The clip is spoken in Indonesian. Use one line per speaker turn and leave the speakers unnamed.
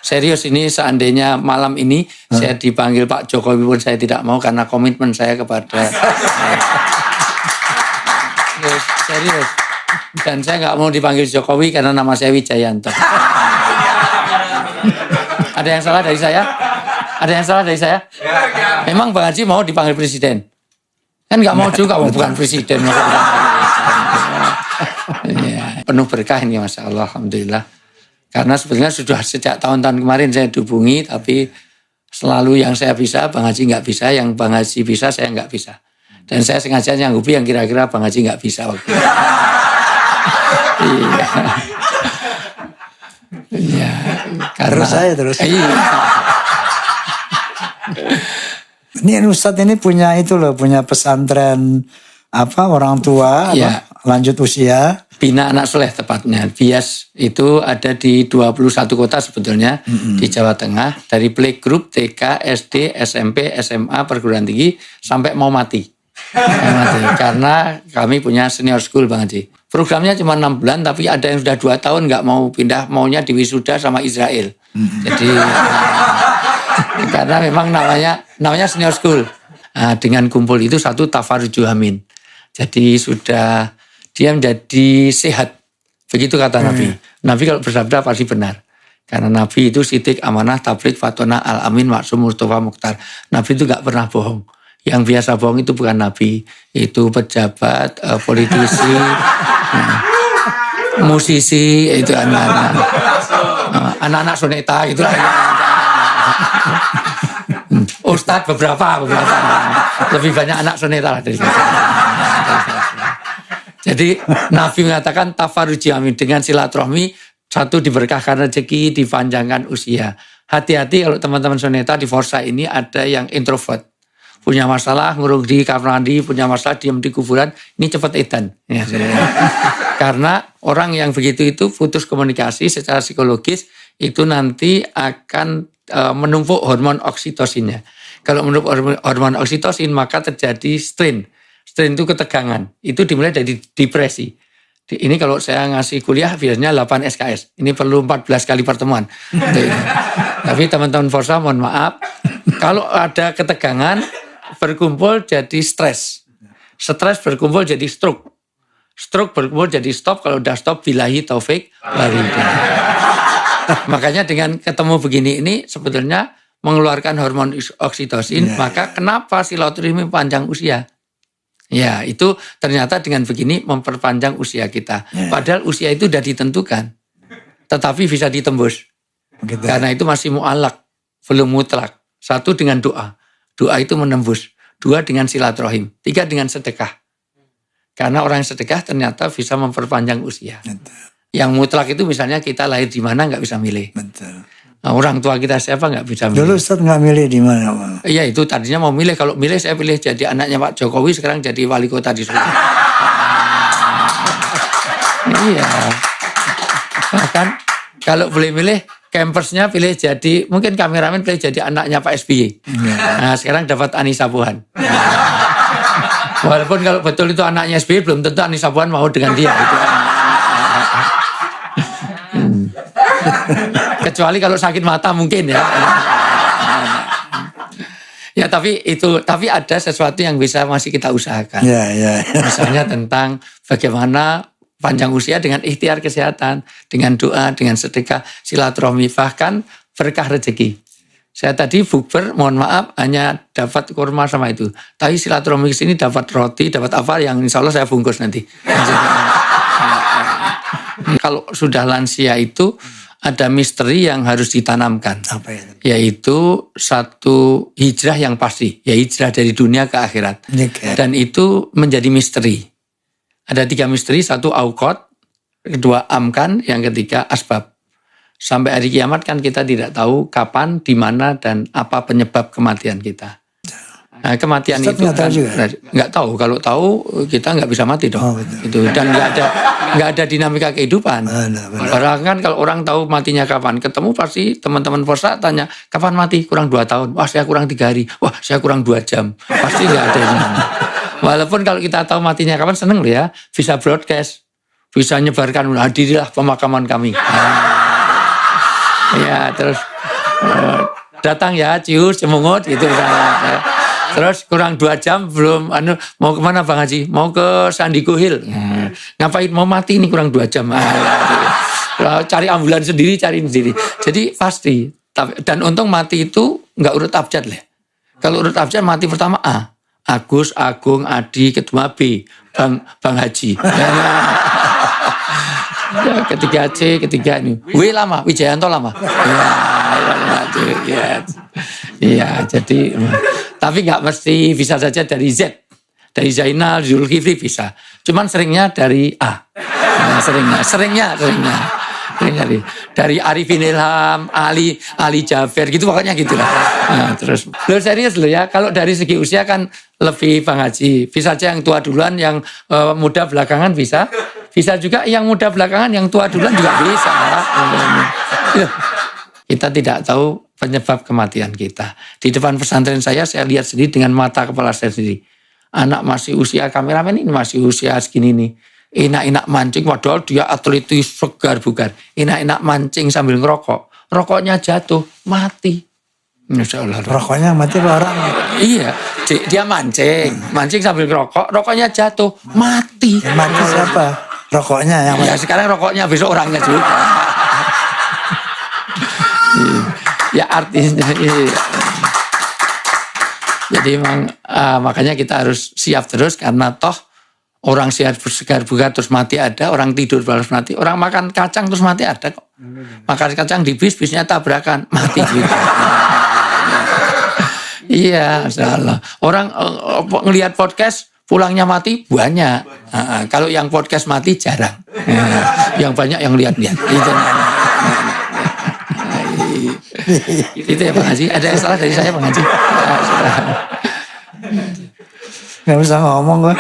serius ini seandainya malam ini saya dipanggil Pak Jokowi pun saya tidak mau karena komitmen saya kepada serius. Dan saya nggak mau dipanggil Jokowi karena nama saya Wijayanto. Ada yang salah dari saya? Ada yang salah dari saya? Memang Bang Haji mau dipanggil presiden? Kan nggak mau juga, mau bukan presiden. Ya, penuh berkah ini, Masya Allah, Alhamdulillah. Karena sebetulnya sudah sejak tahun-tahun kemarin saya dihubungi, tapi selalu yang saya bisa, Bang Haji nggak bisa, yang Bang Haji bisa, saya nggak bisa. Dan saya sengaja nyanggupi yang kira-kira Bang Haji nggak bisa waktu itu. Iya. Ya, karena
terus.
Iya.
Ini Ustadz ini punya pesantren orang tua
Ya.
Lanjut usia.
Bina Anak Soleh tepatnya. BIAS itu ada di 21 kota sebetulnya di Jawa Tengah. Dari playgroup, TK, SD, SMP, SMA, perguruan tinggi sampai mau mati. Karena kami punya senior school Bang Haji. Programnya cuma 6 bulan tapi ada yang sudah 2 tahun nggak mau pindah, maunya diwisuda sama Israel. Jadi karena memang namanya senior school. Nah, dengan kumpul itu satu tafaruju amin. Jadi sudah dia menjadi sehat. Begitu kata Nabi. Nabi kalau bersabda pasti benar. Karena Nabi itu sidik, amanah, tabligh, fatona, al-amin, maksum, mustafa, mukhtar. Nabi itu gak pernah bohong. Yang biasa bohong itu bukan Nabi. Itu pejabat, politisi, musisi, itu anak-anak soneta, itu Ustadz beberapa. Lebih banyak anak soneta lah dari kita. Jadi Nabi mengatakan tafaruji amin, dengan silaturahmi satu diberkahkan rezeki, dipanjangkan usia. Hati-hati kalau teman-teman soneta di Forsa ini ada yang introvert. Punya masalah ngurung di kamar mandi, punya masalah diam di kuburan, ini cepat edan. Ya, karena orang yang begitu itu putus komunikasi secara psikologis itu nanti akan menumpuk hormon oksitosinnya. Kalau menumpuk hormon oksitosin maka terjadi strain. Strain itu ketegangan. Itu dimulai dari depresi. Ini kalau saya ngasih kuliah biasanya 8 SKS. Ini perlu 14 kali pertemuan. Tapi teman-teman Forsa mohon maaf. Kalau ada ketegangan berkumpul jadi stres. Stres berkumpul jadi stroke. Stroke berkumpul jadi stop. Kalau udah stop billahi taufik walhidayah. Makanya dengan ketemu begini ini sebetulnya mengeluarkan hormon oksitosin. Maka kenapa silaturahmi panjang usia? Ya, itu ternyata dengan begini memperpanjang usia kita. Padahal usia itu sudah ditentukan. Tetapi bisa ditembus.
Begitu.
Karena itu masih mu'alak, belum mutlak. 1 dengan doa. Doa itu menembus. 2 dengan silaturahim. 3 dengan sedekah. Karena orang yang sedekah ternyata bisa memperpanjang usia.
Betul.
Yang mutlak itu misalnya kita lahir di mana nggak bisa milih.
Betul.
Nah, orang tua kita siapa nggak bisa milih.
Dulu Ustadz nggak milih di mana?
Iya, itu tadinya mau milih. Kalau milih saya pilih jadi anaknya Pak Jokowi, sekarang jadi wali kota di Solo. Iya. Bahkan kalau boleh milih, campersnya pilih jadi, mungkin kameramen pilih jadi anaknya Pak SBY. Nah, sekarang dapat Anissa Pohan. Walaupun kalau betul itu anaknya SBY, belum tentu Anissa Pohan mau dengan dia. Gitu. Kecuali kalau sakit mata mungkin ya. Ya tapi ada sesuatu yang bisa masih kita usahakan.
Ya.
Misalnya tentang bagaimana panjang usia dengan ikhtiar kesehatan, dengan doa, dengan sedekah, silaturahmi, bahkan berkah rezeki. Saya tadi bukber, mohon maaf, hanya dapat kurma sama itu. Tapi silaturahmi kesini dapat roti, dapat apa yang insya Allah saya bungkus nanti. Kalau sudah lansia itu ada misteri yang harus ditanamkan.
Apa itu?
Yaitu satu hijrah yang pasti. Ya hijrah dari dunia ke akhirat. Dan itu menjadi misteri. Ada 3 misteri. 1 aukot. 2 amkan. Yang ketiga asbab. Sampai hari kiamat kan kita tidak tahu kapan, di mana, dan apa penyebab kematian kita. Nah, kematian
Ustaz
itu
kan
nggak tahu. Kalau tahu kita nggak bisa mati dong. Itu dan nggak ada dinamika kehidupan. Orang kan kalau orang tahu matinya kapan, ketemu pasti teman-teman Forsa tanya kapan mati, kurang 2 tahun. Wah saya kurang 3 hari. Wah saya kurang 2 jam. Pasti nggak ada ini. Walaupun kalau kita tahu matinya kapan seneng loh ya, bisa broadcast, bisa nyebarkan hadirilah pemakaman kami. Ya terus Datang ya, cius, cemungut gitu. Terus kurang 2 jam belum, mau kemana Bang Haji? Mau ke Sandiku Hill. Ngapain mau mati ini kurang 2 jam. Cari ambulans sendiri, cari sendiri. Jadi pasti. Dan untung mati itu nggak urut abjad lah. Kalau urut abjad mati pertama A. Agus, Agung, Adi, kedua B. Bang Haji. Ya, ketiga C, ketiga ini. W lama, Wijayanto lama. Iya, jadi tapi nggak mesti, bisa saja dari Z. Dari Zainal, Zulkifli bisa. Cuman seringnya dari A. Nah, seringnya. Dari Arifin Ilham, Ali Jaber gitu, pokoknya gitulah. Nah, terus lo serius lo ya, kalau dari segi usia kan lebih Bang Haji. Bisa aja yang tua duluan, yang muda belakangan bisa. Bisa juga yang muda belakangan, yang tua duluan juga bisa. Kita tidak tahu penyebab kematian kita. Di depan pesantren saya lihat sendiri dengan mata kepala saya sendiri. Anak masih usia, kameramen ini masih usia segini nih. Enak-enak mancing, padahal dia atletis segar bugar. Enak-enak mancing sambil ngerokok. Rokoknya jatuh, mati. Masya Allah.
Rokoknya mati orang.
Iya, dia mancing sambil ngerokok, rokoknya jatuh, mati.
Mati siapa? Rokoknya yang mati.
Ya sekarang rokoknya, besok orangnya juga. Ya artinya iya. Jadi memang makanya kita harus siap terus, karena toh orang sehat segar bugar terus mati ada, orang tidur terus mati, orang makan kacang terus mati ada kok. Makan kacang di bisnya tabrakan, mati juga. Iya, salah. Orang ngelihat podcast pulangnya mati banyak. Kalau yang podcast mati jarang. Yang banyak yang lihat-lihat. Itu ya Bang Haji. Ada yang salah dari saya Bang Haji?
Nggak bisa ngomong gue.